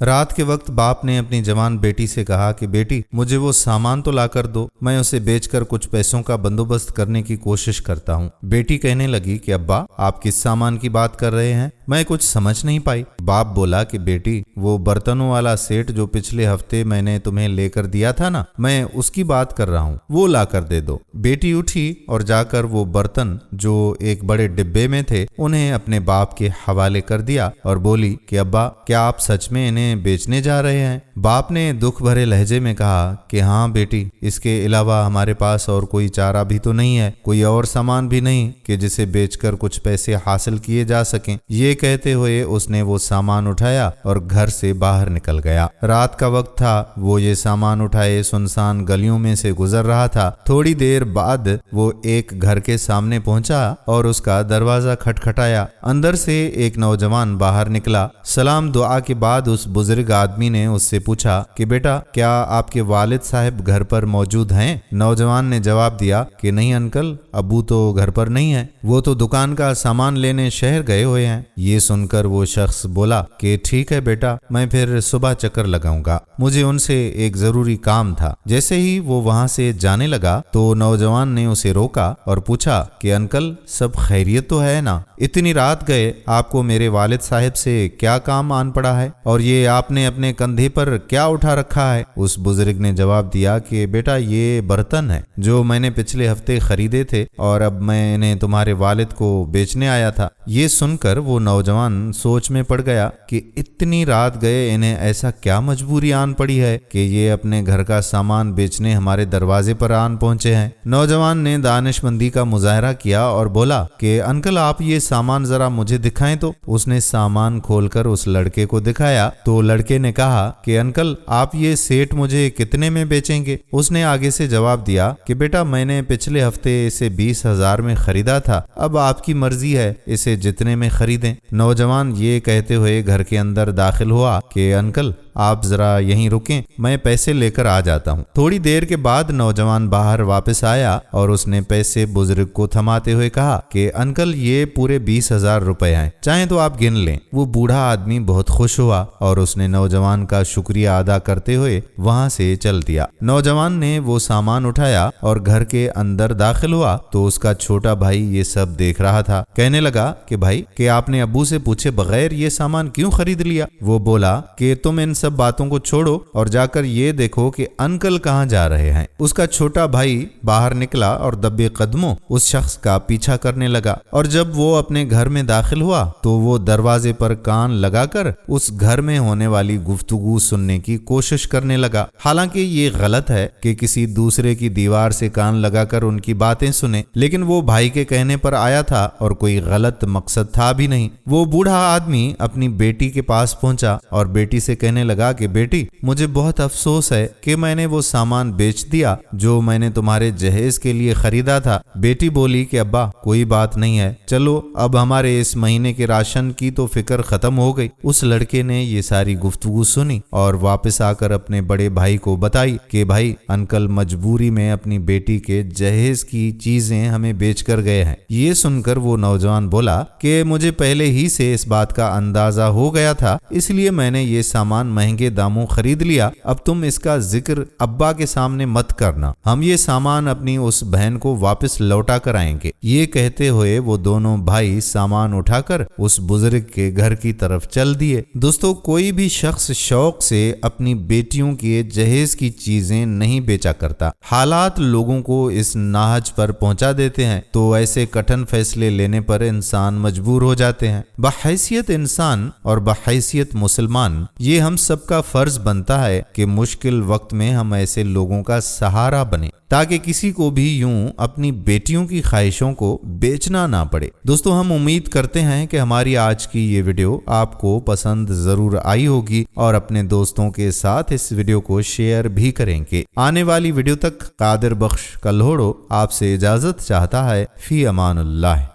رات کے وقت باپ نے اپنی جوان بیٹی سے کہا کہ بیٹی مجھے وہ سامان تو لا کر دو، میں اسے بیچ کر کچھ پیسوں کا بندوبست کرنے کی کوشش کرتا ہوں۔ بیٹی کہنے لگی کہ ابا آپ کس سامان کی بات کر رہے ہیں؟ میں کچھ سمجھ نہیں پائی۔ باپ بولا کہ بیٹی وہ برتنوں والا سیٹ جو پچھلے ہفتے میں نے تمہیں لے کر دیا تھا نا، میں اس کی بات کر رہا ہوں، وہ لا کر دے دو۔ بیٹی اٹھی اور جا کر وہ برتن جو ایک بڑے ڈبے میں تھے انہیں اپنے باپ کے حوالے کر دیا اور بولی کہ ابا کیا آپ سچ میں انہیں بیچنے جا رہے ہیں؟ باپ نے دکھ بھرے لہجے میں کہا کہ ہاں بیٹی، اس کے علاوہ ہمارے پاس اور کوئی چارہ بھی تو نہیں ہے، کوئی اور سامان بھی نہیں کہ جسے بیچ کر کچھ پیسے حاصل کیے جا سکیں۔ یہ کہتے ہوئے اس نے وہ سامان اٹھایا اور گھر سے باہر نکل گیا۔ رات کا وقت تھا، وہ یہ سامان اٹھائے سنسان گلیوں میں سے گزر رہا تھا۔ تھوڑی دیر بعد وہ ایک گھر کے سامنے پہنچا اور اس کا دروازہ کھٹکھٹایا۔ اندر سے ایک نوجوان باہر نکلا۔ سلام دعا کے بعد اس بزرگ آدمی نے اس سے پوچھا کہ بیٹا کیا آپ کے والد صاحب گھر پر موجود ہیں؟ نوجوان نے جواب دیا کہ نہیں انکل، ابو تو گھر پر نہیں ہے، وہ تو دکان کا سامان لینے شہر گئے ہوئے ہیں۔ یہ سن کر وہ شخص بولا کہ ٹھیک ہے بیٹا، میں پھر صبح چکر لگاؤں گا، مجھے ان سے ایک ضروری کام تھا۔ جیسے ہی وہ وہاں سے جانے لگا تو نوجوان نے اسے روکا اور پوچھا کہ انکل سب خیریت تو ہے نا؟ اتنی رات گئے آپ کو میرے والد صاحب سے کیا کام آن پڑا ہے، اور یہ آپ نے اپنے کندھے پر کیا اٹھا رکھا ہے؟ اس بزرگ نے جواب دیا کہ بیٹا یہ برتن ہے جو میں نے پچھلے ہفتے خریدے تھے اور اب میں انہیں تمہارے والد کو بیچنے آیا تھا۔ یہ سن کر وہ نوجوان سوچ میں پڑ گیا کہ اتنی رات گئے انہیں ایسا کیا مجبوری آن پڑی ہے کہ یہ اپنے گھر کا سامان بیچنے ہمارے دروازے پر آن پہنچے ہیں۔ نوجوان نے دانش مندی کا مظاہرہ کیا اور بولا کہ انکل آپ یہ سامان ذرا مجھے دکھائیں تو۔ اس نے سامان کھول کر اس لڑکے کو دکھایا تو لڑکے نے کہا کہ انکل آپ یہ سیٹ مجھے کتنے میں بیچیں گے؟ اس نے آگے سے جواب دیا کہ بیٹا میں نے پچھلے ہفتے اسے 20,000 میں خریدا تھا، اب آپ کی مرضی ہے اسے جتنے میں خریدیں۔ نوجوان یہ کہتے ہوئے گھر کے اندر داخل ہوا کہ انکل آپ ذرا یہیں رکیں، میں پیسے لے کر آ جاتا ہوں۔ تھوڑی دیر کے بعد نوجوان باہر واپس آیا اور اس نے پیسے بزرگ کو تھماتے ہوئے کہا کہ انکل یہ پورے 20,000 روپے ہیں، چاہیں تو آپ گن لیں۔ وہ بوڑھا آدمی بہت خوش ہوا اور اس نے نوجوان کا شکریہ ادا کرتے ہوئے وہاں سے چل دیا۔ نوجوان نے وہ سامان اٹھایا اور گھر کے اندر داخل ہوا تو اس کا چھوٹا بھائی یہ سب دیکھ رہا تھا۔ کہنے لگا کہ بھائی کہ آپ نے ابو سے پوچھے بغیر یہ سامان کیوں خرید لیا؟ وہ بولا کہ تم ان سب باتوں کو چھوڑو اور جا کر یہ دیکھو کہ انکل کہاں جا رہے ہیں۔ اس کا چھوٹا بھائی باہر نکلا اور دبے قدموں اس شخص کا پیچھا کرنے لگا، اور جب وہ اپنے گھر میں داخل ہوا تو وہ دروازے پر کان لگا کر اس گھر میں ہونے والی گفتگو سننے کی کوشش کرنے لگا۔ حالانکہ یہ غلط ہے کہ کسی دوسرے کی دیوار سے کان لگا کر ان کی باتیں سنیں، لیکن وہ بھائی کے کہنے پر آیا تھا اور کوئی غلط مقصد تھا بھی نہیں۔ وہ بوڑھا آدمی اپنی بیٹی کے پاس پہنچا اور بیٹی سے کہنے لگا کہ بیٹی مجھے بہت افسوس ہے کہ میں نے وہ سامان بیچ دیا جو میں نے تمہارے جہیز کے لیے خریدا تھا۔ بیٹی بولی کہ ابا کوئی بات نہیں ہے، چلو اب ہمارے اس مہینے کے راشن کی تو فکر ختم ہو گئی۔ اس لڑکے نے یہ ساری گفتگو سنی اور واپس آ کر اپنے بڑے بھائی کو بتائی کہ بھائی انکل مجبوری میں اپنی بیٹی کے جہیز کی چیزیں ہمیں بیچ کر گئے ہیں۔ یہ سن کر وہ نوجوان بولا کہ مجھے پہلے ہی سے اس بات کا اندازہ ہو گیا تھا، اس لیے میں نے یہ سامان مہنگے داموں خرید لیا، اب تم اس کا ذکر ابا کے سامنے مت کرنا، ہم یہ سامان اپنی اس بہن کو واپس لوٹا کر آئیں گے۔ یہ کہتے ہوئے وہ دونوں بھائی سامان اٹھا کر اس بزرگ کے گھر کی طرف چل دیے۔ دوستو کوئی بھی شخص شوق سے اپنی بیٹیوں کے جہیز کی چیزیں نہیں بیچا کرتا۔ حالات لوگوں کو اس ناہج پر پہنچا دیتے ہیں تو ایسے کٹھن فیصلے لینے پر انسان مجبور ہو جاتے ہیں۔ بحیثیت انسان اور بحیثیت مسلمان یہ ہم سب کا فرض بنتا ہے کہ مشکل وقت میں ہم ایسے لوگوں کا سہارا بنیں تاکہ کسی کو بھی یوں اپنی بیٹیوں کی خواہشوں کو بیچنا نہ پڑے۔ دوستو ہم امید کرتے ہیں کہ ہماری آج کی یہ ویڈیو آپ کو پسند ضرور آئی ہوگی اور اپنے دوستوں کے ساتھ اس ویڈیو کو شیئر بھی کریں گے۔ آنے والی ویڈیو تک قادر بخش کلہوڑو آپ سے اجازت چاہتا ہے۔ فی امان اللہ۔